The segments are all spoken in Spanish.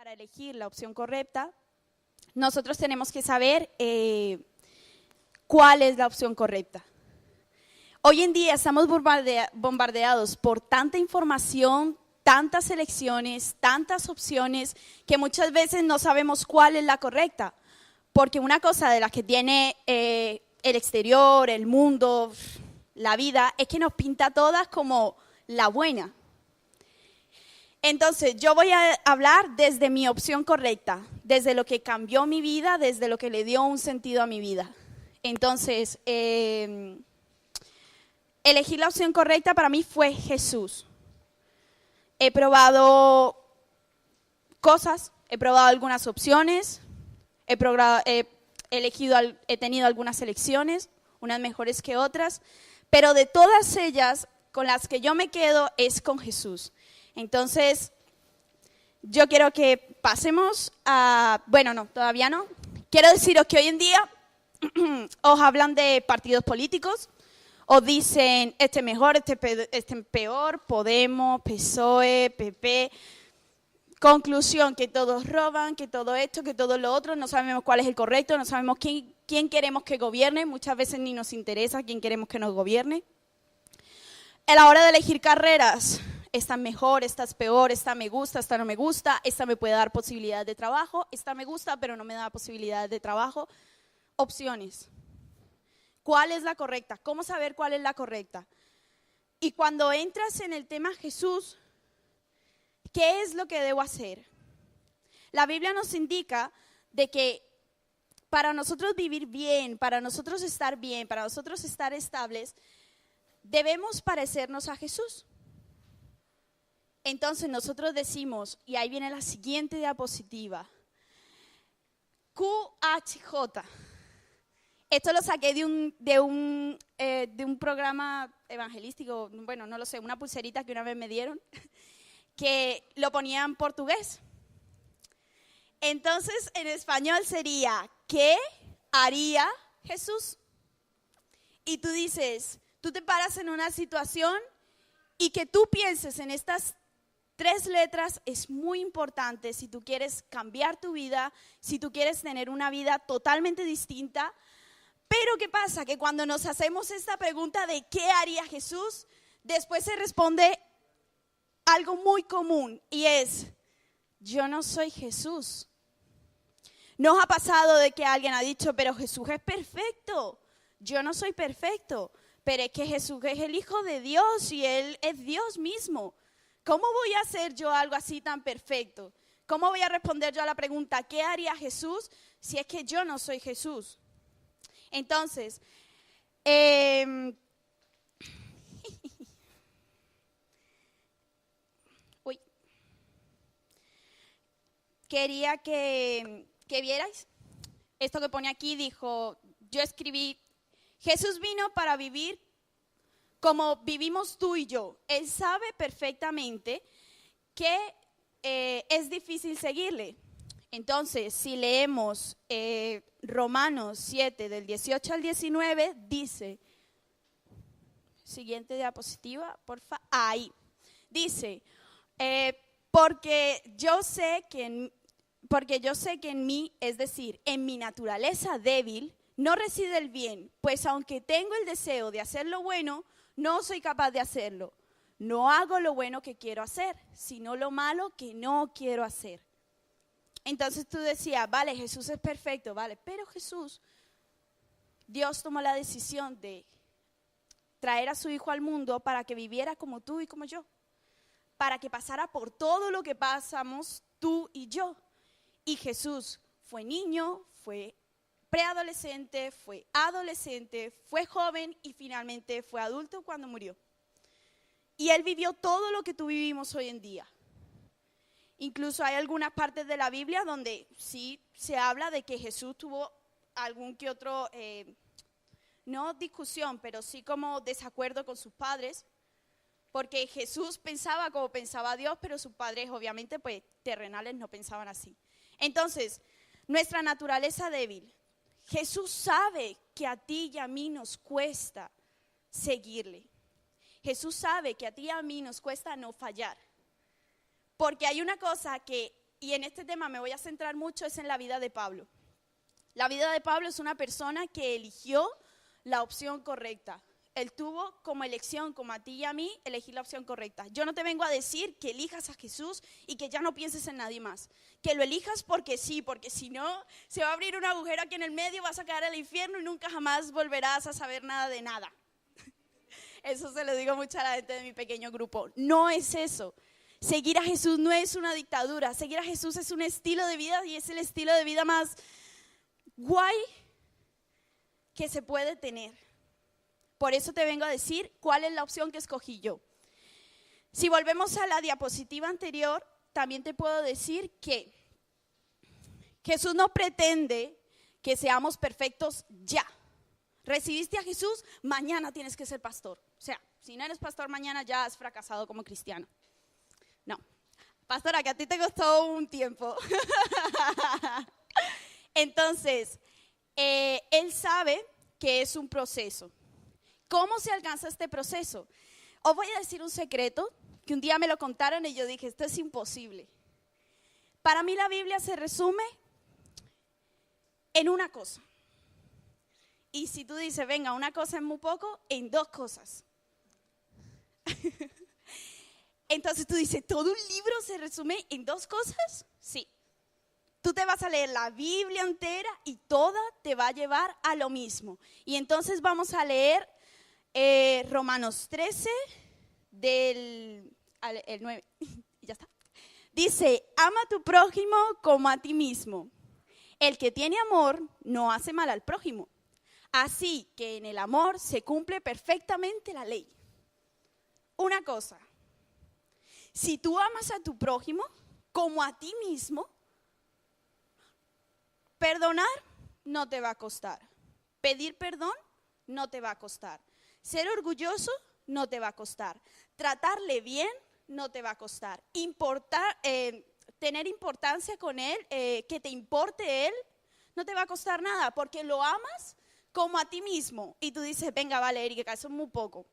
para elegir la opción correcta, nosotros tenemos que saber cuál es la opción correcta. Hoy en día estamos bombardeados por tanta información, tantas elecciones, tantas opciones, que muchas veces no sabemos cuál es la correcta. Porque una cosa de las que tiene el exterior, el mundo, la vida, es que nos pinta todas como la buena. Entonces, yo voy a hablar desde mi opción correcta, desde lo que cambió mi vida, desde lo que le dio un sentido a mi vida. Entonces, elegir la opción correcta para mí fue Jesús. He probado cosas, he probado algunas opciones, he tenido algunas elecciones, unas mejores que otras, pero de todas ellas, con las que yo me quedo es con Jesús. Entonces, yo quiero que pasemos a... Bueno, no, todavía no. Quiero deciros que hoy en día os hablan de partidos políticos, os dicen este mejor, este peor, Podemos, PSOE, PP. Conclusión, que todos roban, que todo esto, que todo lo otro, no sabemos cuál es el correcto, no sabemos quién queremos que gobierne, muchas veces ni nos interesa quién queremos que nos gobierne. A la hora de elegir carreras, esta es mejor, esta es peor, esta me gusta, esta no me gusta, esta me puede dar posibilidades de trabajo, esta me gusta pero no me da posibilidades de trabajo. Opciones. ¿Cuál es la correcta? ¿Cómo saber cuál es la correcta? Y cuando entras en el tema Jesús, ¿qué es lo que debo hacer? La Biblia nos indica de que para nosotros vivir bien, para nosotros estar estables, debemos parecernos a Jesús. Entonces nosotros decimos, y ahí viene la siguiente diapositiva, QHJ. Esto lo saqué de un programa evangelístico, bueno, no lo sé, una pulserita que una vez me dieron, que lo ponía en portugués. Entonces, en español sería, ¿qué haría Jesús? Y tú dices, tú te paras en una situación y que tú pienses en estas 3 letras es muy importante si tú quieres cambiar tu vida, si tú quieres tener una vida totalmente distinta. Pero ¿qué pasa? Que cuando nos hacemos esta pregunta de ¿qué haría Jesús? Después se responde algo muy común y es, yo no soy Jesús. ¿No os ha pasado de que alguien ha dicho, pero Jesús es perfecto? Yo no soy perfecto, pero es que Jesús es el Hijo de Dios y Él es Dios mismo. ¿Cómo voy a hacer yo algo así tan perfecto? ¿Cómo voy a responder yo a la pregunta, ¿qué haría Jesús? Si es que yo no soy Jesús. Entonces, quería que vierais esto que pone aquí. Dijo, yo escribí, Jesús vino para vivir como vivimos tú y yo. Él sabe perfectamente que es difícil seguirle. Entonces, si leemos Romanos 7, del 18 al 19, dice, siguiente diapositiva, porfa, ahí, dice, porque yo sé que en mí, es decir, en mi naturaleza débil, no reside el bien, pues aunque tengo el deseo de hacer lo bueno, no soy capaz de hacerlo. No hago lo bueno que quiero hacer, sino lo malo que no quiero hacer. Entonces tú decías, vale, Jesús es perfecto, vale, pero Jesús, Dios tomó la decisión de traer a su Hijo al mundo para que viviera como tú y como yo, para que pasara por todo lo que pasamos tú y yo. Y Jesús fue niño, fue preadolescente, fue adolescente, fue joven y finalmente fue adulto cuando murió. Y Él vivió todo lo que tú vivimos hoy en día. Incluso hay algunas partes de la Biblia donde sí se habla de que Jesús tuvo algún que otro, no discusión, pero sí como desacuerdo con sus padres, porque Jesús pensaba como pensaba Dios, pero sus padres obviamente pues terrenales no pensaban así. Entonces, nuestra naturaleza débil, Jesús sabe que a ti y a mí nos cuesta seguirle. Jesús sabe que a ti y a mí nos cuesta no fallar. Porque hay una cosa que y en este tema me voy a centrar mucho, es en la vida de Pablo. La vida de Pablo es una persona que eligió la opción correcta. Él tuvo como elección, como a ti y a mí, elegir la opción correcta. Yo no te vengo a decir que elijas a Jesús y que ya no pienses en nadie más. Que lo elijas porque sí, porque si no, se va a abrir un agujero aquí en el medio, vas a caer al infierno y nunca jamás volverás a saber nada de nada. Eso se lo digo mucho a la gente de mi pequeño grupo. No es eso. Seguir a Jesús no es una dictadura. Seguir a Jesús es un estilo de vida y es el estilo de vida más guay que se puede tener. Por eso te vengo a decir cuál es la opción que escogí yo. Si volvemos a la diapositiva anterior, también te puedo decir que Jesús no pretende que seamos perfectos ya. Recibiste a Jesús, mañana tienes que ser pastor. O sea, si no eres pastor mañana ya has fracasado como cristiano. No. Pastora, que a ti te costó un tiempo. Entonces, Él sabe que es un proceso. ¿Cómo se alcanza este proceso? Os voy a decir un secreto que un día me lo contaron y yo dije, esto es imposible. Para mí la Biblia se resume en una cosa. Y si tú dices, venga, una cosa es muy poco, en dos cosas. Entonces tú dices, ¿todo un libro se resume en dos cosas? Sí. Tú te vas a leer la Biblia entera y toda te va a llevar a lo mismo. Y entonces vamos a leer Romanos 13, el 9, y ya está. Dice, ama a tu prójimo como a ti mismo. El que tiene amor no hace mal al prójimo. Así que en el amor se cumple perfectamente la ley. Una cosa, si tú amas a tu prójimo como a ti mismo, perdonar no te va a costar. Pedir perdón no te va a costar. Ser orgulloso no te va a costar. Tratarle bien no te va a costar. Tener importancia con él, que te importe él, no te va a costar nada porque lo amas como a ti mismo. Y tú dices, venga, vale, Erika, eso es muy poco.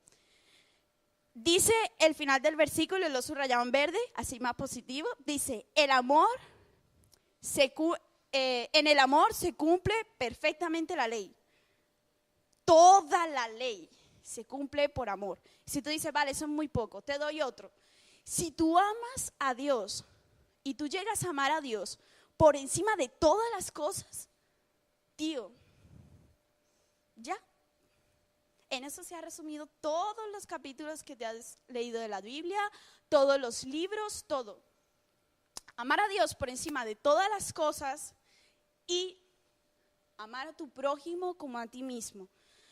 Dice el final del versículo, lo subrayado en verde, así más positivo, dice, en el amor se cumple perfectamente la ley. Toda la ley se cumple por amor. Si tú dices, vale, eso es muy poco, te doy otro. Si tú amas a Dios y tú llegas a amar a Dios por encima de todas las cosas, tío, ya. En eso se ha resumido todos los capítulos que te has leído de la Biblia, todos los libros, todo. Amar a Dios por encima de todas las cosas y amar a tu prójimo como a ti mismo.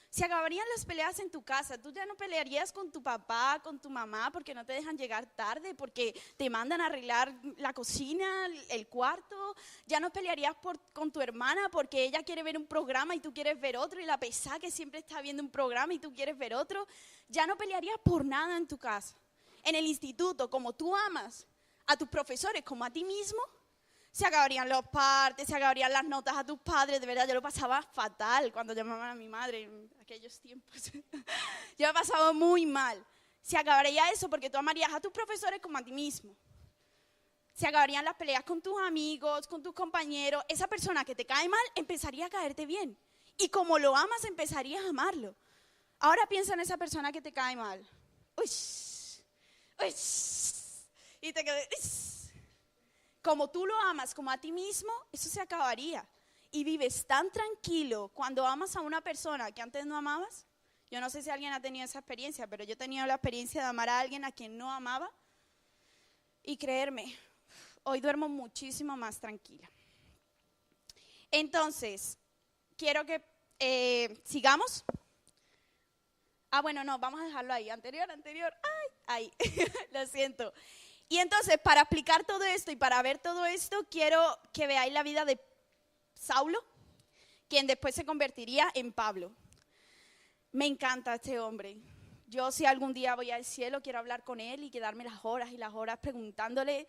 Se acabarían las peleas en tu casa. Tú ya no pelearías con tu papá, con tu mamá, porque no te dejan llegar tarde, porque te mandan a arreglar la cocina, el cuarto. Ya no pelearías con tu hermana porque ella quiere ver un programa y tú quieres ver otro, y la pesada que siempre está viendo un programa y tú quieres ver otro. Ya no pelearías por nada en tu casa. En el instituto, como tú amas a tus profesores como a ti mismo, se acabarían los partes, se acabarían las notas a tus padres. De verdad, yo lo pasaba fatal cuando llamaban a mi madre en aquellos tiempos. Yo lo pasaba muy mal. Se acabaría eso porque tú amarías a tus profesores como a ti mismo. Se acabarían las peleas con tus amigos, con tus compañeros. Esa persona que te cae mal empezaría a caerte bien. Y como lo amas, empezarías a amarlo. Ahora piensa en esa persona que te cae mal. Uy, uy, y te quedas... Como tú lo amas como a ti mismo, eso se acabaría. Y vives tan tranquilo cuando amas a una persona que antes no amabas. Yo no sé si alguien ha tenido esa experiencia, pero yo he tenido la experiencia de amar a alguien a quien no amaba. Y creerme, hoy duermo muchísimo más tranquila. Entonces, quiero que sigamos. Bueno, no, vamos a dejarlo ahí. Anterior. Ay, ahí, lo siento. Y entonces, para explicar todo esto y para ver todo esto, quiero que veáis la vida de Saulo, quien después se convertiría en Pablo. Me encanta este hombre. Yo, si algún día voy al cielo, quiero hablar con él y quedarme las horas y las horas preguntándole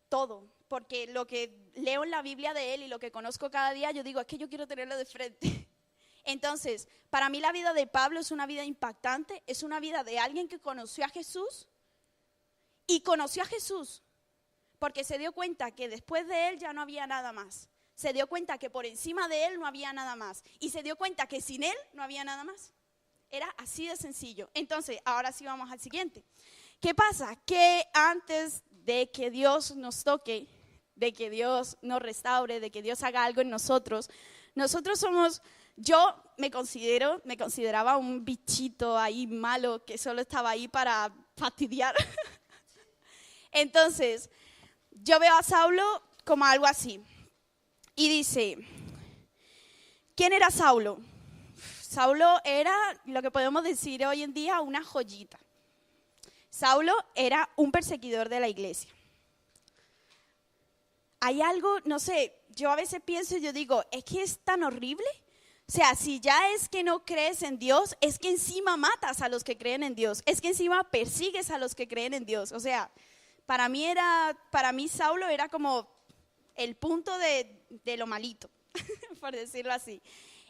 todo. Porque lo que leo en la Biblia de él y lo que conozco cada día, yo digo, es que yo quiero tenerlo de frente. Entonces, para mí la vida de Pablo es una vida impactante, es una vida de alguien que conoció a Jesús. Y conoció a Jesús porque se dio cuenta que después de él ya no había nada más. Se dio cuenta que por encima de él no había nada más. Y se dio cuenta que sin él no había nada más. Era así de sencillo. Entonces, ahora sí vamos al siguiente. ¿Qué pasa? Que antes de que Dios nos toque, de que Dios nos restaure, de que Dios haga algo en nosotros somos, yo me consideraba un bichito ahí malo que solo estaba ahí para fastidiar. Entonces, yo veo a Saulo como algo así. Y dice, ¿quién era Saulo? Saulo era lo que podemos decir hoy en día una joyita. Saulo era un perseguidor de la iglesia. Hay algo, no sé, yo a veces pienso y yo digo, ¿es que es tan horrible? O sea, si ya es que no crees en Dios, es que encima matas a los que creen en Dios, es que encima persigues a los que creen en Dios. O sea, para mí Saulo era como el punto de lo malito, por decirlo así.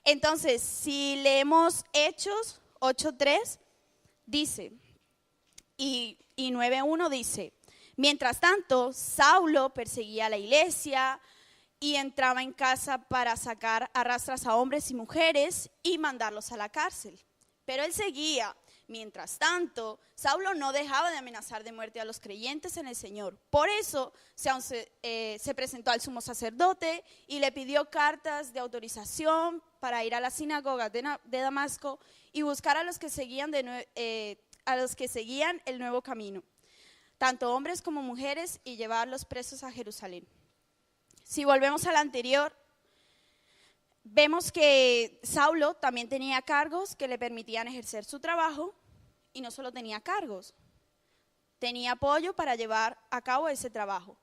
Entonces, si leemos Hechos 8:3, dice, y 9:1 dice, mientras tanto, Saulo perseguía a la iglesia y entraba en casa para sacar a rastras a hombres y mujeres y mandarlos a la cárcel. Pero él seguía. Mientras tanto, Saulo no dejaba de amenazar de muerte a los creyentes en el Señor. Por eso se presentó al sumo sacerdote y le pidió cartas de autorización para ir a las sinagogas de Damasco y buscar a los que seguían el nuevo camino, tanto hombres como mujeres, y llevarlos presos a Jerusalén. Si volvemos al anterior, vemos que Saulo también tenía cargos que le permitían ejercer su trabajo, y no solo tenía cargos, tenía apoyo para llevar a cabo ese trabajo.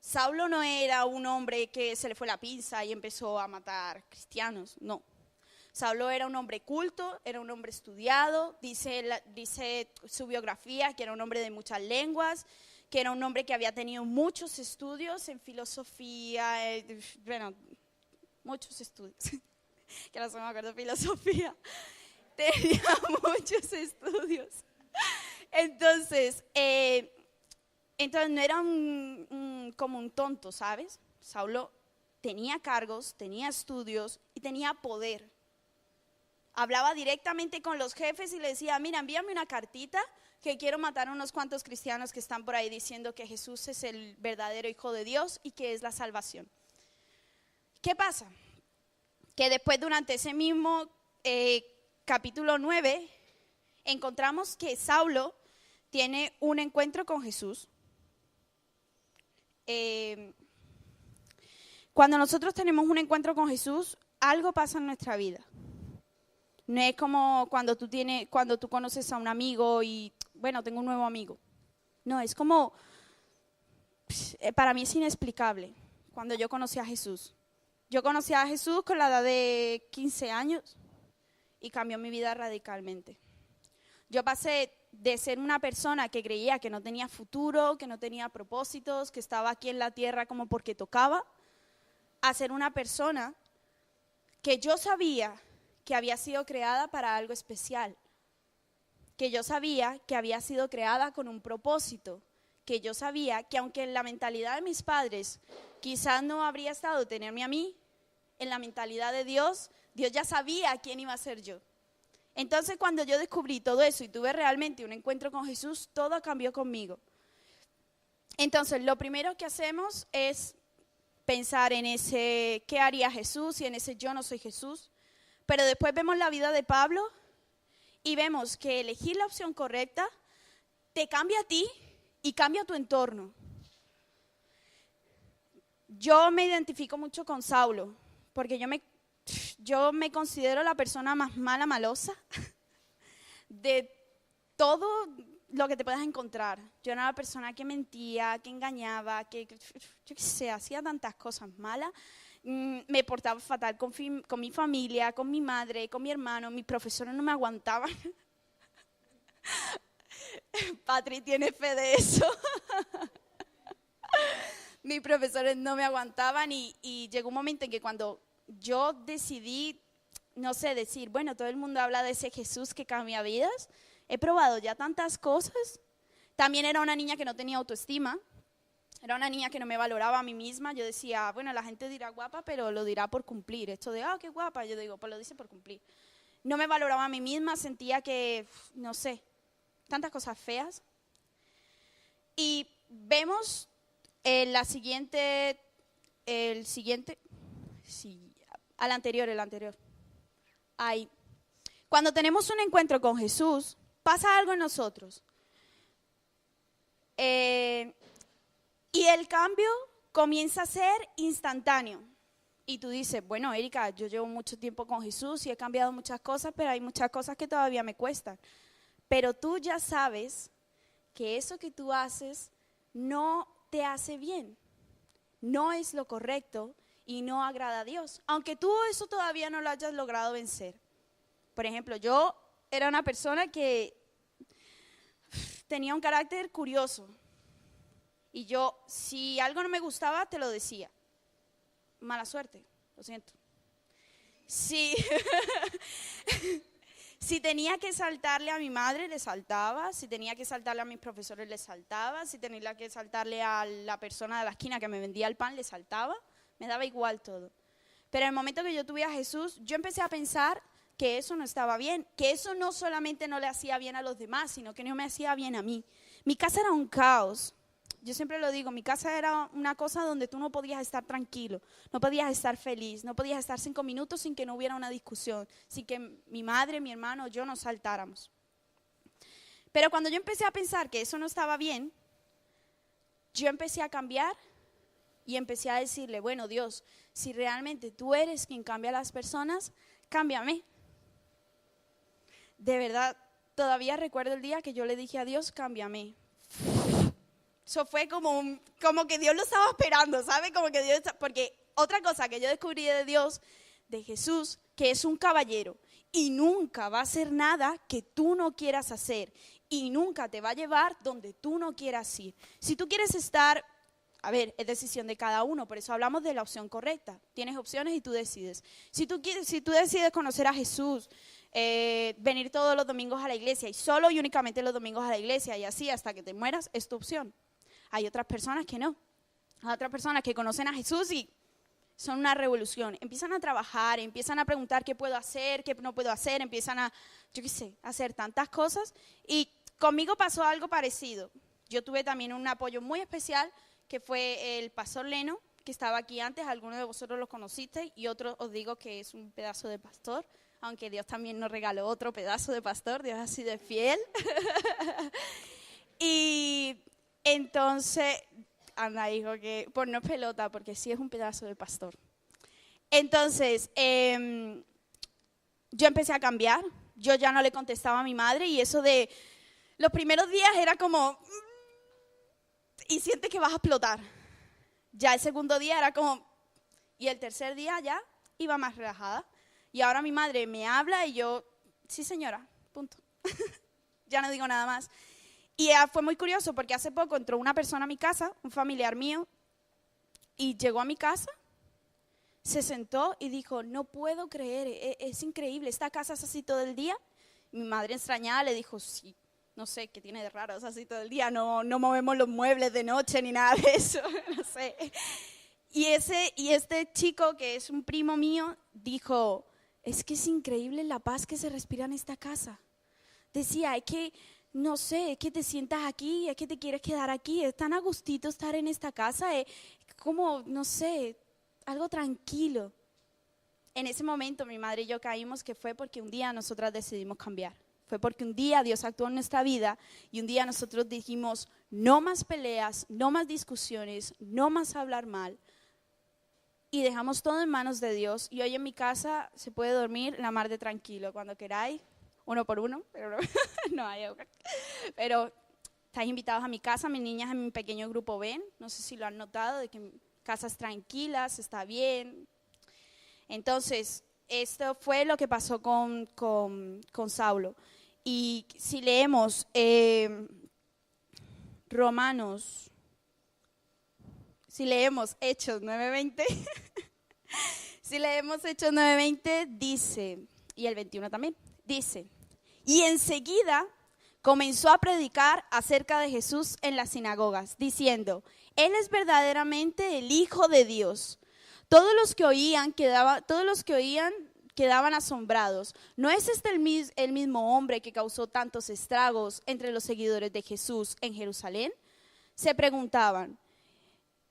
Saulo no era un hombre que se le fue la pinza y empezó a matar cristianos, no. Saulo era un hombre culto, era un hombre estudiado, dice su biografía que era un hombre de muchas lenguas, que era un hombre que había tenido muchos estudios en filosofía, muchos estudios, que no se me acuerdo, filosofía, tenía muchos estudios. Entonces no era como un tonto, ¿sabes? Saulo tenía cargos, tenía estudios y tenía poder. Hablaba directamente con los jefes y le decía, mira, envíame una cartita que quiero matar a unos cuantos cristianos que están por ahí diciendo que Jesús es el verdadero Hijo de Dios y que es la salvación. ¿Qué pasa? Que después, durante ese mismo capítulo 9, encontramos que Saulo tiene un encuentro con Jesús. Cuando nosotros tenemos un encuentro con Jesús, algo pasa en nuestra vida. No es como cuando tú conoces a un amigo y, bueno, tengo un nuevo amigo. No, es como, para mí es inexplicable cuando yo conocí a Jesús. Yo conocí a Jesús con la edad de 15 años y cambió mi vida radicalmente. Yo pasé de ser una persona que creía que no tenía futuro, que no tenía propósitos, que estaba aquí en la tierra como porque tocaba, a ser una persona que yo sabía que había sido creada para algo especial, que yo sabía que había sido creada con un propósito, que yo sabía que aunque en la mentalidad de mis padres quizás no habría estado tenerme a mí, en la mentalidad de Dios, Dios ya sabía quién iba a ser yo. Entonces, cuando yo descubrí todo eso y tuve realmente un encuentro con Jesús, todo cambió conmigo. Entonces, lo primero que hacemos es pensar en ese ¿qué haría Jesús? Y en ese yo no soy Jesús. Pero después vemos la vida de Pablo y vemos que elegir la opción correcta te cambia a ti y cambia tu entorno. Yo me identifico mucho con Saulo, porque yo me considero la persona más malosa de todo lo que te puedas encontrar. Yo era una persona que mentía, que engañaba, que yo qué sé, hacía tantas cosas malas. Me portaba fatal con mi familia, con mi madre, con mi hermano. Mis profesores no me aguantaban. Patri tiene fe de eso. Mis profesores no me aguantaban y llegó un momento en que cuando yo decidí, no sé, decir, bueno, todo el mundo habla de ese Jesús que cambia vidas, he probado ya tantas cosas. También era una niña que no tenía autoestima. Era una niña que no me valoraba a mí misma. Yo decía, bueno, la gente dirá guapa, pero lo dirá por cumplir. Esto de, qué guapa, yo digo, pues lo dice por cumplir. No me valoraba a mí misma, sentía que, no sé, tantas cosas feas. Y vemos el siguiente, sí, el anterior. Ahí. Cuando tenemos un encuentro con Jesús, pasa algo en nosotros. Y el cambio comienza a ser instantáneo. Y tú dices, bueno, Erika, yo llevo mucho tiempo con Jesús y he cambiado muchas cosas, pero hay muchas cosas que todavía me cuestan. Pero tú ya sabes que eso que tú haces no te hace bien, no es lo correcto y no agrada a Dios, aunque tú eso todavía no lo hayas logrado vencer. Por ejemplo, yo era una persona que tenía un carácter curioso y yo, si algo no me gustaba, te lo decía. Mala suerte, lo siento. Sí. Si tenía que saltarle a mi madre, le saltaba. Si tenía que saltarle a mis profesores, le saltaba. Si tenía que saltarle a la persona de la esquina que me vendía el pan, le saltaba. Me daba igual todo. Pero en el momento que yo tuve a Jesús, yo empecé a pensar que eso no estaba bien. Que eso no solamente no le hacía bien a los demás, sino que no me hacía bien a mí. Mi casa era un caos. Yo siempre lo digo, mi casa era una cosa donde tú no podías estar tranquilo, no podías estar feliz, no podías estar 5 minutos sin que no hubiera una discusión, sin que mi madre, mi hermano, yo nos saltáramos. Pero cuando yo empecé a pensar que eso no estaba bien, yo empecé a cambiar y empecé a decirle, bueno, Dios, si realmente tú eres quien cambia a las personas, cámbiame. De verdad, todavía recuerdo el día que yo le dije a Dios, cámbiame. Eso fue como que Dios lo estaba esperando, ¿sabe? Porque otra cosa que yo descubrí de Dios, de Jesús, que es un caballero y nunca va a hacer nada que tú no quieras hacer y nunca te va a llevar donde tú no quieras ir. Si tú quieres estar, a ver, es decisión de cada uno, por eso hablamos de la opción correcta. Tienes opciones y tú decides. Si tú decides conocer a Jesús, venir todos los domingos a la iglesia y solo y únicamente los domingos a la iglesia y así hasta que te mueras, es tu opción. Hay otras personas que no. Hay otras personas que conocen a Jesús y son una revolución. Empiezan a trabajar, empiezan a preguntar qué puedo hacer, qué no puedo hacer, empiezan a, hacer tantas cosas. Y conmigo pasó algo parecido. Yo tuve también un apoyo muy especial, que fue el pastor Leno, que estaba aquí antes. Algunos de vosotros lo conocisteis y otros os digo que es un pedazo de pastor, aunque Dios también nos regaló otro pedazo de pastor. Dios es así de fiel. Y entonces, anda, dijo que, pues no es pelota, porque sí es un pedazo de pastor. Entonces, yo empecé a cambiar, yo ya no le contestaba a mi madre y eso de los primeros días era como, y sientes que vas a explotar. Ya el segundo día era como, y el tercer día ya iba más relajada. Y ahora mi madre me habla y yo, sí señora, punto. Ya no digo nada más. Y fue muy curioso porque hace poco entró una persona a mi casa, un familiar mío, y llegó a mi casa, se sentó y dijo, no puedo creer, es increíble, esta casa es así todo el día. Mi madre extrañada le dijo, sí, no sé, ¿qué tiene de raro? Es así todo el día, no movemos los muebles de noche ni nada de eso, no sé. Y este chico, que es un primo mío, dijo, es que es increíble la paz que se respira en esta casa. Decía, es que no sé, es que te sientas aquí, es que te quieres quedar aquí, es tan a gustito estar en esta casa, es como, no sé, algo tranquilo. En ese momento mi madre y yo caímos que fue porque un día nosotras decidimos cambiar. Fue porque un día Dios actuó en nuestra vida y un día nosotros dijimos, no más peleas, no más discusiones, no más hablar mal. Y dejamos todo en manos de Dios y hoy en mi casa se puede dormir la mar de tranquilo, cuando queráis. Uno por uno, pero no hay. Pero estáis invitados a mi casa, mis niñas en mi pequeño grupo ven, no sé si lo han notado, de que casas tranquilas, está bien. Entonces, esto fue lo que pasó con Saulo. Y si leemos Romanos, si leemos Hechos 9:20, si leemos Hechos 9:20, dice, y el 21 también, dice, y enseguida comenzó a predicar acerca de Jesús en las sinagogas, diciendo, Él es verdaderamente el Hijo de Dios. Todos los que oían quedaban asombrados. ¿No es este el mismo hombre que causó tantos estragos entre los seguidores de Jesús en Jerusalén? Se preguntaban.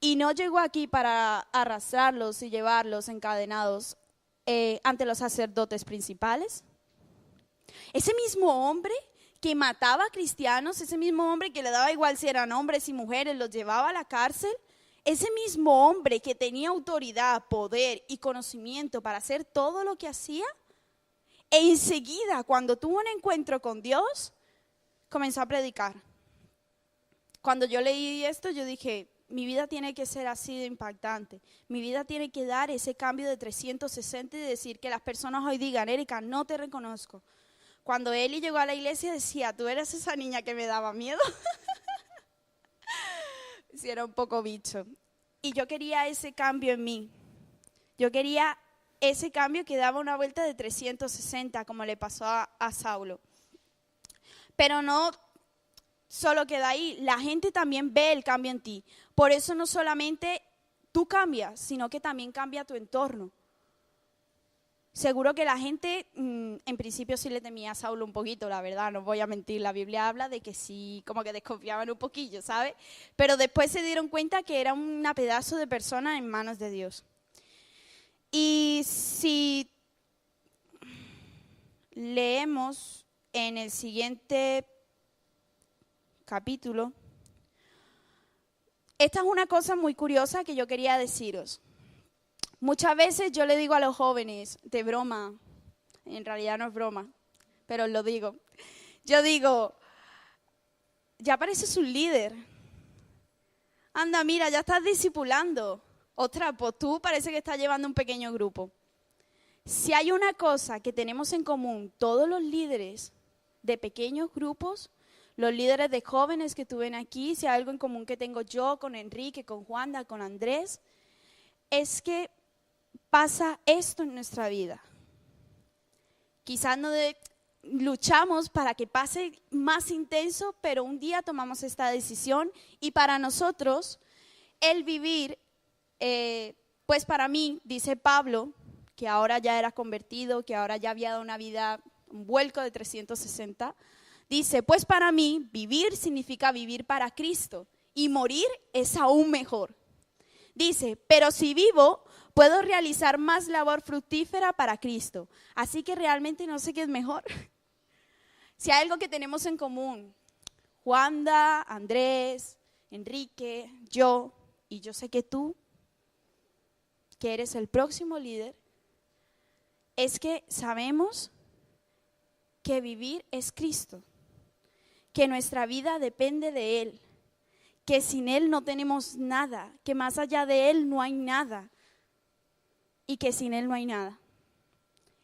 ¿Y no llegó aquí para arrastrarlos y llevarlos encadenados ante los sacerdotes principales? Ese mismo hombre que mataba a cristianos, ese mismo hombre que le daba igual si eran hombres y mujeres, los llevaba a la cárcel, ese mismo hombre que tenía autoridad, poder y conocimiento para hacer todo lo que hacía, e enseguida cuando tuvo un encuentro con Dios, comenzó a predicar. Cuando yo leí esto, yo dije, mi vida tiene que ser así de impactante. Mi vida tiene que dar ese cambio de 360 y decir que las personas hoy digan, Erika, no te reconozco. Cuando Eli llegó a la iglesia decía, tú eras esa niña que me daba miedo. Sí, era un poco bicho. Y yo quería ese cambio en mí. Yo quería ese cambio que daba una vuelta de 360, como le pasó a Saulo. Pero no solo queda ahí, la gente también ve el cambio en ti. Por eso no solamente tú cambias, sino que también cambia tu entorno. Seguro que la gente, en principio sí le temía a Saulo un poquito, la verdad, no voy a mentir. La Biblia habla de que sí, como que desconfiaban un poquillo, ¿sabes? Pero después se dieron cuenta que era un pedazo de persona en manos de Dios. Y si leemos en el siguiente capítulo, esta es una cosa muy curiosa que yo quería deciros. Muchas veces yo le digo a los jóvenes, de broma, en realidad no es broma, pero os lo digo. Yo digo, ya pareces un líder. Anda, mira, ya estás discipulando. Ostras, pues tú parece que estás llevando un pequeño grupo. Si hay una cosa que tenemos en común todos los líderes de pequeños grupos, los líderes de jóvenes que tú ven aquí, si hay algo en común que tengo yo con Enrique, con Juanda, con Andrés, es que pasa esto en nuestra vida. Quizás no luchamos para que pase más intenso, pero un día tomamos esta decisión y para nosotros el vivir, pues para mí, dice Pablo, que ahora ya era convertido, que ahora ya había dado una vida, un vuelco de 360, dice, pues para mí vivir significa vivir para Cristo y morir es aún mejor. Dice, pero si vivo, puedo realizar más labor fructífera para Cristo. Así que realmente no sé qué es mejor. Si hay algo que tenemos en común, Juanda, Andrés, Enrique, yo, y yo sé que tú, que eres el próximo líder, es que sabemos que vivir es Cristo, que nuestra vida depende de Él, que sin Él no tenemos nada, que más allá de Él no hay nada y que sin Él no hay nada.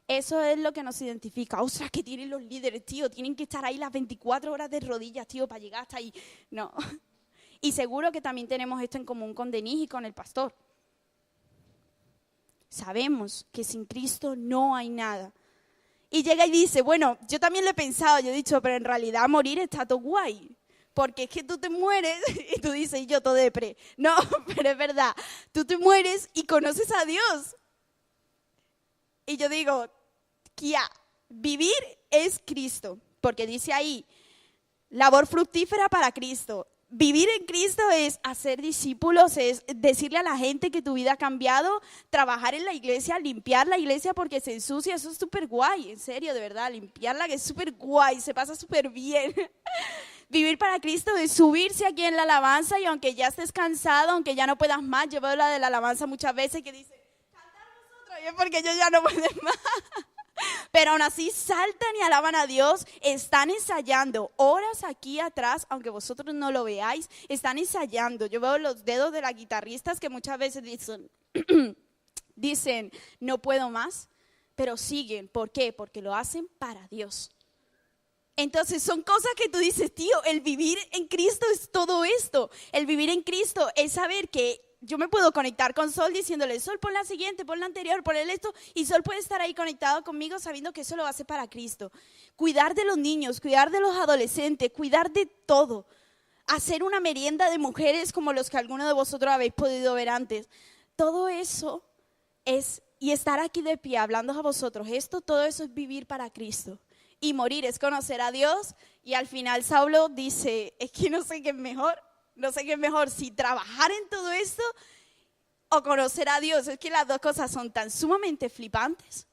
Eso es lo que nos identifica. ¡Ostras, que tienen los líderes, tío! Tienen que estar ahí las 24 horas de rodillas, tío, para llegar hasta ahí. No. Y seguro que también tenemos esto en común con Denis y con el pastor. Sabemos que sin Cristo no hay nada. Y llega y dice, bueno, yo también lo he pensado, yo he dicho, pero en realidad morir está todo guay. Porque es que tú te mueres y tú dices, y yo todo depre. No, pero es verdad, tú te mueres y conoces a Dios. Y yo digo, ya, vivir es Cristo. Porque dice ahí, labor fructífera para Cristo. Vivir en Cristo es hacer discípulos, es decirle a la gente que tu vida ha cambiado, trabajar en la iglesia, limpiar la iglesia porque se ensucia, eso es súper guay, en serio, de verdad, limpiarla que es súper guay, se pasa súper bien. Vivir para Cristo es subirse aquí en la alabanza y aunque ya estés cansado, aunque ya no puedas más, yo veo la de la alabanza muchas veces que dice, cantar vosotros, y es porque yo ya no puedo más. Pero aún así saltan y alaban a Dios, están ensayando horas aquí atrás, aunque vosotros no lo veáis, están ensayando. Yo veo los dedos de las guitarristas que muchas veces dicen, no puedo más, pero siguen. ¿Por qué? Porque lo hacen para Dios. Entonces son cosas que tú dices, tío, el vivir en Cristo es todo esto. El vivir en Cristo es saber que yo me puedo conectar con Sol diciéndole, Sol, pon la siguiente, pon la anterior, pon el esto, y Sol puede estar ahí conectado conmigo sabiendo que eso lo va a hacer para Cristo. Cuidar de los niños, cuidar de los adolescentes, cuidar de todo. hacer una merienda de mujeres como los que algunos de vosotros habéis podido ver antes. Todo eso es, y estar aquí de pie hablando a vosotros, todo eso es vivir para Cristo. Y morir es conocer a Dios. Y al final Saulo dice, es que no sé qué es mejor, si trabajar en todo esto o conocer a Dios. Es que las dos cosas son tan sumamente flipantes.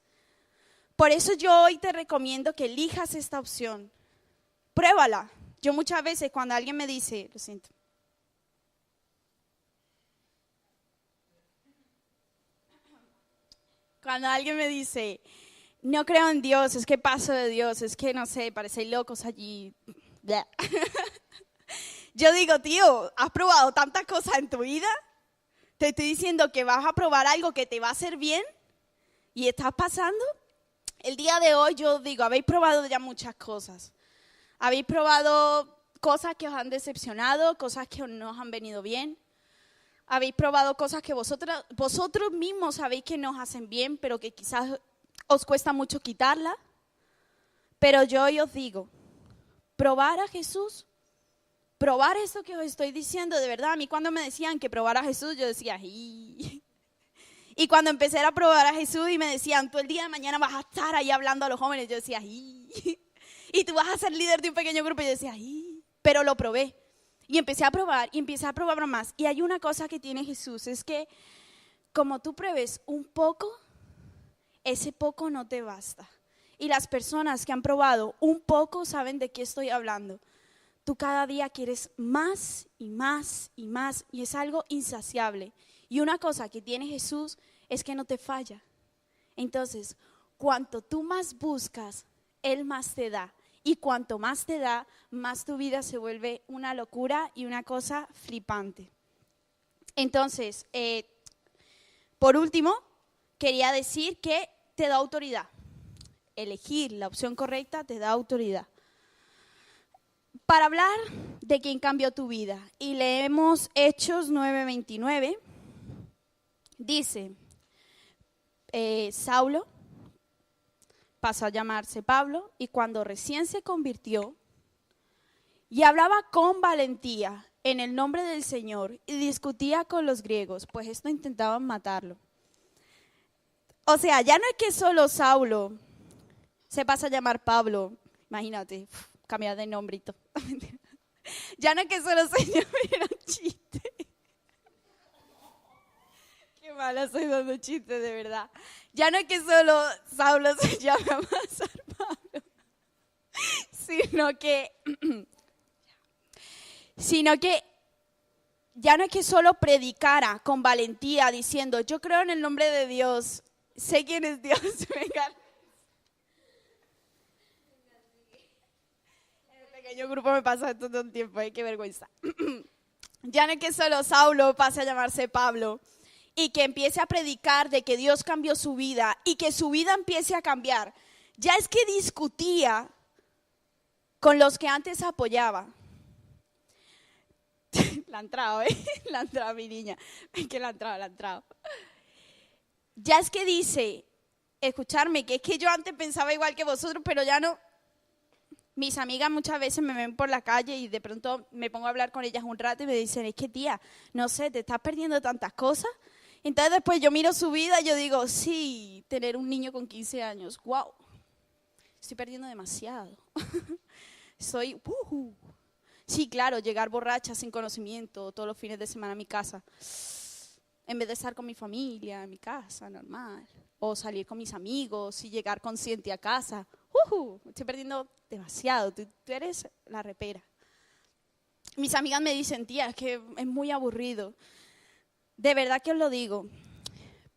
Por eso yo hoy te recomiendo que elijas esta opción. Pruébala. Yo muchas veces cuando alguien me dice, lo siento. Cuando alguien me dice, no creo en Dios, es que paso de Dios, es que no sé, parecéis locos allí. Yo digo, tío, ¿has probado tantas cosas en tu vida? Te estoy diciendo que vas a probar algo que te va a hacer bien y estás pasando. El día de hoy yo digo, habéis probado ya muchas cosas. Habéis probado cosas que os han decepcionado, cosas que no os han venido bien. Habéis probado cosas que vosotros mismos sabéis que no os hacen bien, pero que quizás os cuesta mucho quitarla. Pero yo hoy os digo, probar a Jesús, probar eso que os estoy diciendo, de verdad. A mí cuando me decían que probar a Jesús, yo decía, ¡ay! Y cuando empecé a probar a Jesús y me decían, tú el día de mañana vas a estar ahí hablando a los jóvenes, yo decía, ¡ay! Y tú vas a ser líder de un pequeño grupo, y yo decía, ¡ay! Pero lo probé. Y empecé a probar, y empecé a probar más. Y hay una cosa que tiene Jesús, es que como tú pruebes un poco, ese poco no te basta. Y las personas que han probado un poco saben de qué estoy hablando. Tú cada día quieres más y más y más, y es algo insaciable. Y una cosa que tiene Jesús es que no te falla. Entonces, cuanto tú más buscas, Él más te da. Y cuanto más te da, más tu vida se vuelve una locura y una cosa flipante. Entonces, por último, quería decir que te da autoridad. Elegir la opción correcta te da autoridad. Para hablar de quién cambió tu vida, y leemos Hechos 9:29, dice, Saulo pasó a llamarse Pablo, y cuando recién se convirtió y hablaba con valentía en el nombre del Señor y discutía con los griegos, pues esto intentaban matarlo. O sea, ya no es que solo Saulo se pasa a llamar Pablo, imagínate, cambiar de nombrito. Ya no es que solo Señor, era un chiste. Qué mala soy dando chistes, de verdad. Ya no es que solo Saulo se llama San Pablo, sino que ya no es que solo predicara con valentía diciendo, yo creo en el nombre de Dios, sé quién es Dios, venga. En el pequeño grupo me pasa esto todo el tiempo, qué vergüenza. Ya no es que solo Saulo pase a llamarse Pablo, y que empiece a predicar de que Dios cambió su vida y que su vida empiece a cambiar. Ya es que discutía con los que antes apoyaba. La ha entrado, la ha entrado mi niña. Es que la ha entrado. Ya es que dice, escucharme, que es que yo antes pensaba igual que vosotros, pero ya no. Mis amigas muchas veces me ven por la calle y de pronto me pongo a hablar con ellas un rato y me dicen, es que tía, no sé, te estás perdiendo tantas cosas. Entonces después yo miro su vida y yo digo, sí, tener un niño con 15 años, wow, estoy perdiendo demasiado. Sí, claro, llegar borracha sin conocimiento todos los fines de semana a mi casa, en vez de estar con mi familia, en mi casa, normal. O salir con mis amigos y llegar consciente a casa. Estoy perdiendo demasiado, tú eres la repera. Mis amigas me dicen, tía, es que es muy aburrido. De verdad que os lo digo,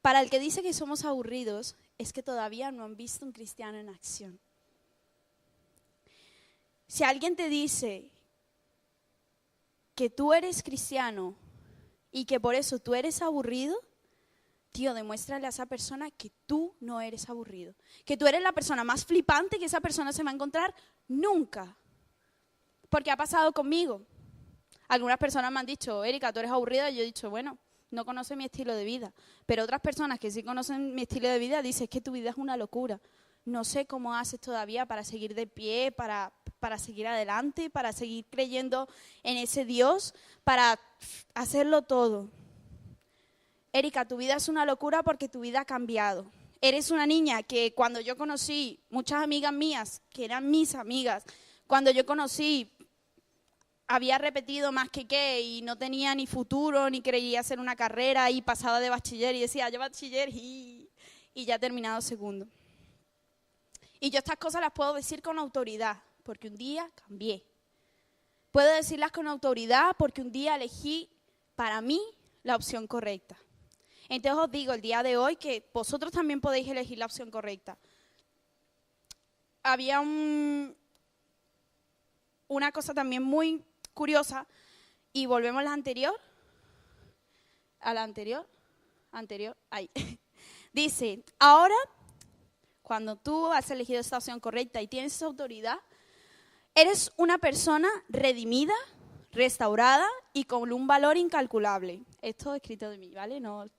para el que dice que somos aburridos, es que todavía no han visto un cristiano en acción. Si alguien te dice que tú eres cristiano y que por eso tú eres aburrido, tío, demuéstrale a esa persona que tú no eres aburrido. Que tú eres la persona más flipante que esa persona se va a encontrar nunca. Porque ha pasado conmigo. Algunas personas me han dicho, Erika, tú eres aburrida, y yo he dicho, bueno, no conoce mi estilo de vida. Pero otras personas que sí conocen mi estilo de vida dicen que tu vida es una locura. No sé cómo haces todavía para seguir de pie, para para seguir adelante, para seguir creyendo en ese Dios, para hacerlo todo. Erika, tu vida es una locura porque tu vida ha cambiado. Eres una niña que cuando yo conocí, muchas amigas mías, que eran mis amigas, cuando yo conocí, había repetido más que y no tenía ni futuro, ni quería hacer una carrera y pasaba de bachiller y decía, yo bachiller y ya he terminado segundo. Y yo estas cosas las puedo decir con autoridad, porque un día cambié. Puedo decirlas con autoridad porque un día elegí para mí la opción correcta. Entonces os digo el día de hoy que vosotros también podéis elegir la opción correcta. Había una cosa también muy curiosa, y volvemos a la anterior, ahí. Dice, ahora, cuando tú has elegido esta opción correcta y tienes esa autoridad, eres una persona redimida, restaurada y con un valor incalculable. Esto es escrito de mí, ¿vale? No.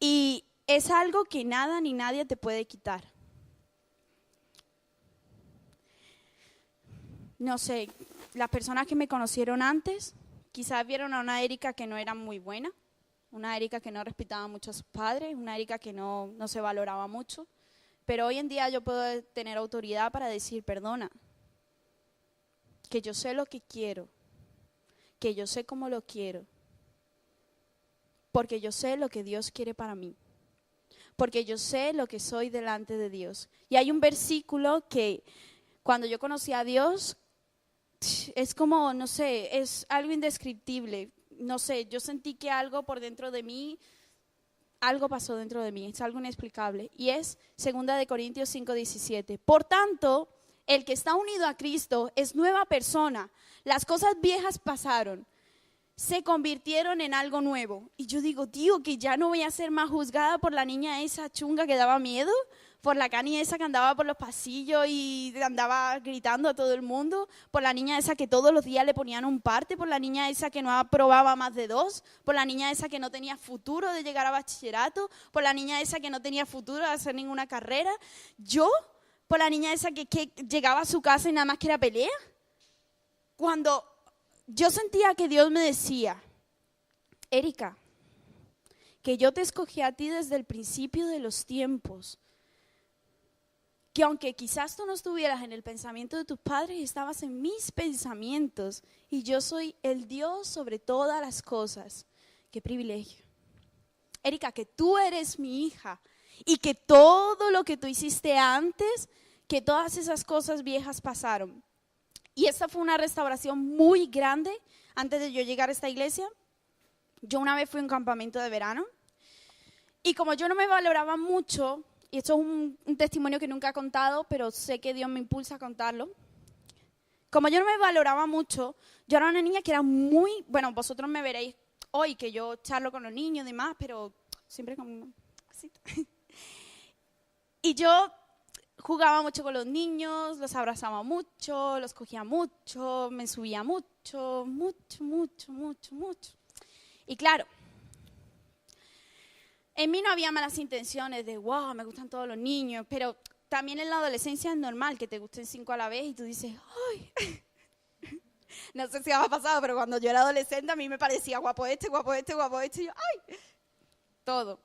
Y es algo que nada ni nadie te puede quitar. No sé, las personas que me conocieron antes, quizás vieron a una Erika que no era muy buena, una Erika que no respetaba mucho a sus padres, una Erika que no se valoraba mucho. Pero hoy en día yo puedo tener autoridad para decir, perdona, que yo sé lo que quiero, que yo sé cómo lo quiero, porque yo sé lo que Dios quiere para mí, porque yo sé lo que soy delante de Dios. Y hay un versículo que cuando yo conocí a Dios, es como, no sé, es algo indescriptible. No sé, yo sentí que algo por dentro de mí, algo pasó dentro de mí, es algo inexplicable. Y es 2 Corintios 5:17. Por tanto, el que está unido a Cristo es nueva persona. Las cosas viejas pasaron, se convirtieron en algo nuevo. Y yo digo, tío, que ya no voy a ser más juzgada por la niña esa chunga que daba miedo, por la cani esa que andaba por los pasillos y andaba gritando a todo el mundo, por la niña esa que todos los días le ponían un parte, por la niña esa que no aprobaba más de 2, por la niña esa que no tenía futuro de llegar a bachillerato, por la niña esa que no tenía futuro de hacer ninguna carrera. Yo, por la niña esa que llegaba a su casa y nada más que era pelea. Cuando yo sentía que Dios me decía, Erika, que yo te escogí a ti desde el principio de los tiempos, que aunque quizás tú no estuvieras en el pensamiento de tus padres, estabas en mis pensamientos, y yo soy el Dios sobre todas las cosas. ¡Qué privilegio! Erika, que tú eres mi hija, y que todo lo que tú hiciste antes, que todas esas cosas viejas pasaron. Y esta fue una restauración muy grande antes de yo llegar a esta iglesia. Yo una vez fui a un campamento de verano, y como yo no me valoraba mucho, y esto es un testimonio que nunca he contado, pero sé que Dios me impulsa a contarlo. Como yo no me valoraba mucho, yo era una niña que era muy, bueno, vosotros me veréis hoy que yo charlo con los niños y demás, pero siempre con una cosita. Y yo jugaba mucho con los niños, los abrazaba mucho, los cogía mucho, me subía mucho. Y claro, en mí no había malas intenciones de, wow, me gustan todos los niños, pero también en la adolescencia es normal que te gusten 5 a la vez y tú dices, ¡ay! No sé si os ha pasado, pero cuando yo era adolescente a mí me parecía guapo este, y yo, ¡ay! Todo.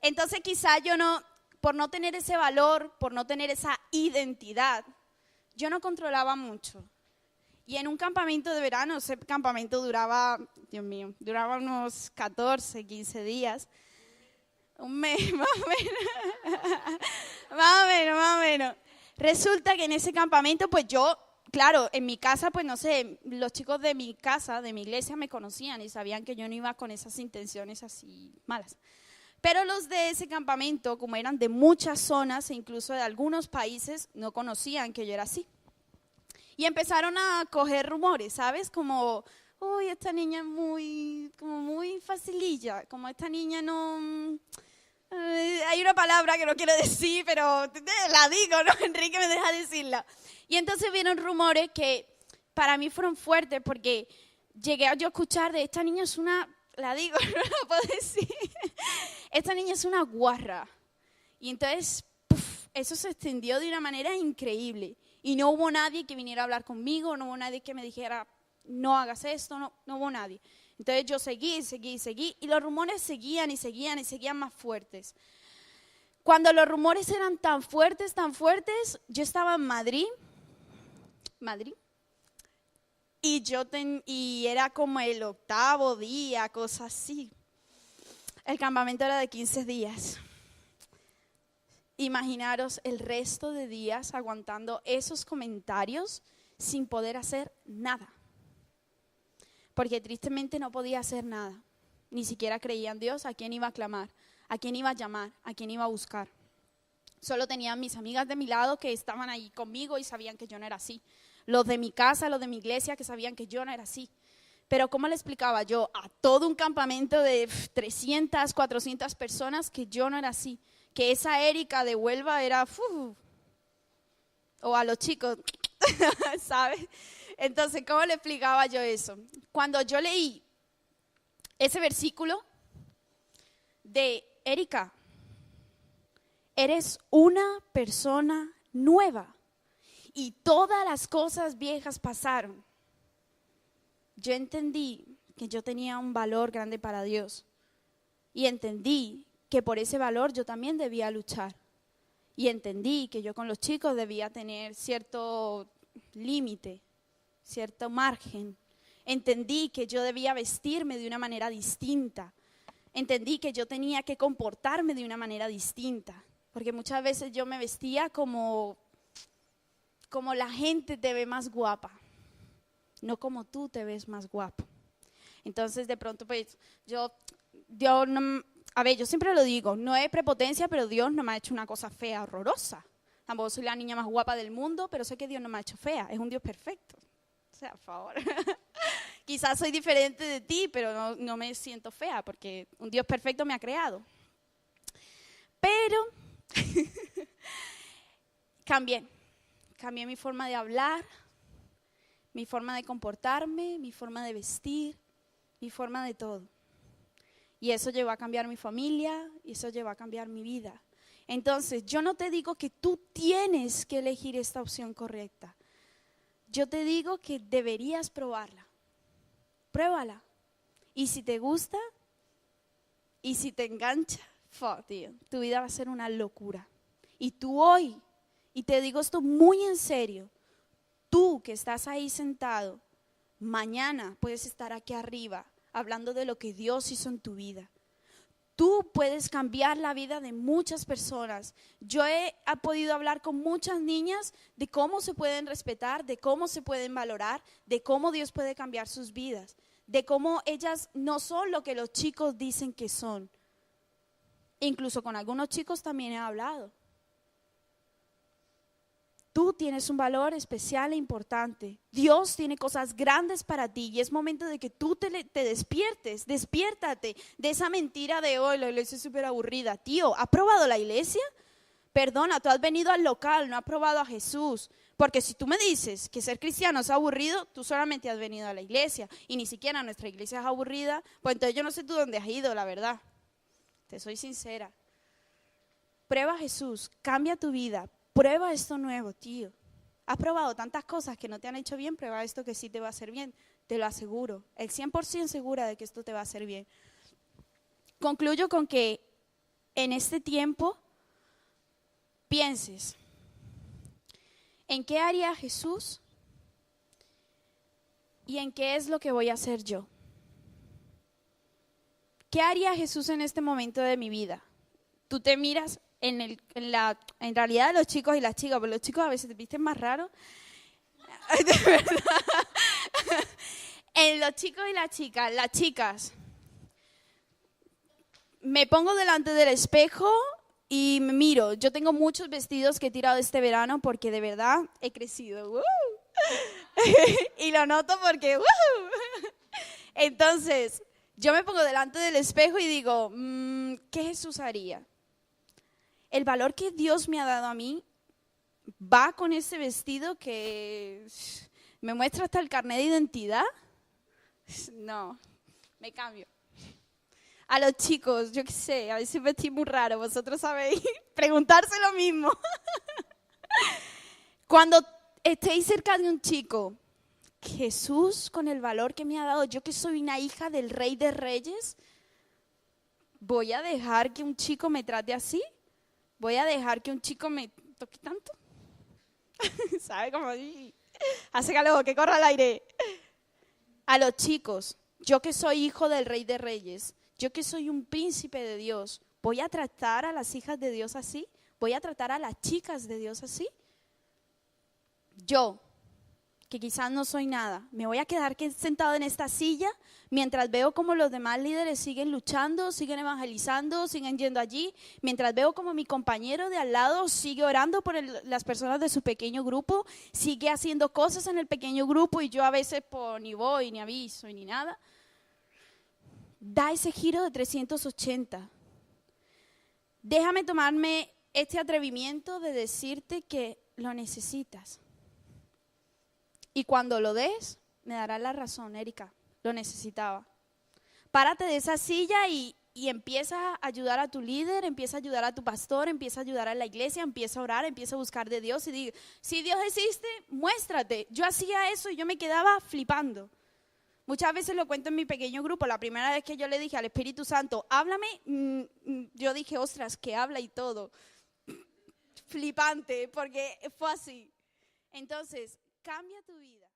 Entonces quizás yo no, por no tener ese valor, por no tener esa identidad, yo no controlaba mucho. Y en un campamento de verano, ese campamento duraba, Dios mío, duraba unos 14, 15 días. Un mes, más o menos. Resulta que en ese campamento, pues yo, claro, en mi casa, pues no sé, los chicos de mi casa, de mi iglesia, me conocían y sabían que yo no iba con esas intenciones así malas. Pero los de ese campamento, como eran de muchas zonas e incluso de algunos países, no conocían que yo era así. Y empezaron a coger rumores, ¿sabes? Como, uy, esta niña es muy facililla, como esta niña no... hay una palabra que no quiero decir, pero la digo, ¿no? Enrique me deja decirla. Y entonces vieron rumores que para mí fueron fuertes porque llegué a yo escuchar de esta niña es una, la digo, no la puedo decir, esta niña es una guarra. Y entonces, eso se extendió de una manera increíble. Y no hubo nadie que viniera a hablar conmigo, no hubo nadie que me dijera, no hagas esto, no hubo nadie. Entonces yo seguí, y los rumores seguían más fuertes. Cuando los rumores eran tan fuertes, yo estaba en Madrid, y era como el 8º día, cosas así. El campamento era de 15 días. Imaginaros el resto de días aguantando esos comentarios sin poder hacer nada. Porque tristemente no podía hacer nada. Ni siquiera creía en Dios. ¿A quién iba a clamar? ¿A quién iba a llamar? ¿A quién iba a buscar? Solo tenía mis amigas de mi lado que estaban ahí conmigo y sabían que yo no era así. Los de mi casa, los de mi iglesia que sabían que yo no era así. Pero ¿cómo le explicaba yo a todo un campamento de 300, 400 personas que yo no era así? Que esa Erika de Huelva era, o a los chicos, ¿sabes? Entonces, ¿cómo le explicaba yo eso? Cuando yo leí ese versículo de Erika, eres una persona nueva y todas las cosas viejas pasaron. Yo entendí que yo tenía un valor grande para Dios y entendí que por ese valor yo también debía luchar. Y entendí que yo con los chicos debía tener cierto límite, cierto margen. Entendí que yo debía vestirme de una manera distinta. Entendí que yo tenía que comportarme de una manera distinta. Porque muchas veces yo me vestía como la gente te ve más guapa, no como tú te ves más guapo. Entonces de pronto pues yo siempre lo digo, no es prepotencia, pero Dios no me ha hecho una cosa fea, horrorosa. Tampoco soy la niña más guapa del mundo, pero sé que Dios no me ha hecho fea, es un Dios perfecto. O sea, por favor. Quizás soy diferente de ti, pero no me siento fea, porque un Dios perfecto me ha creado. Pero cambié mi forma de hablar, mi forma de comportarme, mi forma de vestir, mi forma de todo. Y eso llevó a cambiar mi familia, y eso llevó a cambiar mi vida. Entonces, yo no te digo que tú tienes que elegir esta opción correcta. Yo te digo que deberías probarla. Pruébala. Y si te gusta, y si te engancha, tío, tu vida va a ser una locura. Y tú hoy, y te digo esto muy en serio, tú que estás ahí sentado, mañana puedes estar aquí arriba hablando de lo que Dios hizo en tu vida. Tú puedes cambiar la vida de muchas personas. Yo he podido hablar con muchas niñas de cómo se pueden respetar, de cómo se pueden valorar, de cómo Dios puede cambiar sus vidas, de cómo ellas no son lo que los chicos dicen que son. Incluso con algunos chicos también he hablado. Tú tienes un valor especial e importante. Dios tiene cosas grandes para ti y es momento de que tú te despiertes. Despiértate de esa mentira de hoy, la iglesia es súper aburrida. Tío, ¿has probado la iglesia? Perdona, tú has venido al local, no has probado a Jesús. Porque si tú me dices que ser cristiano es aburrido, tú solamente has venido a la iglesia y ni siquiera nuestra iglesia es aburrida, pues entonces yo no sé tú dónde has ido, la verdad. Te soy sincera. Prueba a Jesús, cambia tu vida. Prueba esto nuevo, tío. Has probado tantas cosas que no te han hecho bien, prueba esto que sí te va a hacer bien. Te lo aseguro. El 100% segura de que esto te va a hacer bien. Concluyo con que en este tiempo pienses en qué haría Jesús y en qué es lo que voy a hacer yo. ¿Qué haría Jesús en este momento de mi vida? Tú te miras en realidad los chicos y las chicas, pero los chicos a veces te visten más raros. De verdad. En los chicos y las chicas, me pongo delante del espejo y me miro. Yo tengo muchos vestidos que he tirado este verano porque de verdad he crecido. Y lo noto porque Entonces, yo me pongo delante del espejo y digo, ¿qué Jesús haría? El valor que Dios me ha dado a mí va con ese vestido que me muestra hasta el carnet de identidad. No, me cambio. A los chicos, yo qué sé, a veces vestí muy raro, vosotros sabéis, preguntarse lo mismo. Cuando estéis cerca de un chico, Jesús, con el valor que me ha dado, yo que soy una hija del Rey de Reyes, ¿voy a dejar que un chico me trate así? ¿Voy a dejar que un chico me toque tanto? ¿Sabe cómo? Hace calor, que corra el aire. A los chicos, yo que soy hijo del Rey de Reyes, yo que soy un príncipe de Dios, ¿voy a tratar a las hijas de Dios así? ¿Voy a tratar a las chicas de Dios así? Yo, que quizás no soy nada, me voy a quedar sentado en esta silla mientras veo como los demás líderes siguen luchando, siguen evangelizando, siguen yendo allí, mientras veo como mi compañero de al lado sigue orando por las personas de su pequeño grupo, sigue haciendo cosas en el pequeño grupo y yo a veces pues, ni voy, ni aviso, ni nada. Da ese giro de 380. Déjame tomarme este atrevimiento de decirte que lo necesitas. Y cuando lo des, me darás la razón, Erika, lo necesitaba. Párate de esa silla y empieza a ayudar a tu líder, empieza a ayudar a tu pastor, empieza a ayudar a la iglesia, empieza a orar, empieza a buscar de Dios y diga, si Dios existe, muéstrate. Yo hacía eso y yo me quedaba flipando. Muchas veces lo cuento en mi pequeño grupo. La primera vez que yo le dije al Espíritu Santo, háblame, yo dije, ostras, que habla y todo. Flipante, porque fue así. Entonces, cambia tu vida.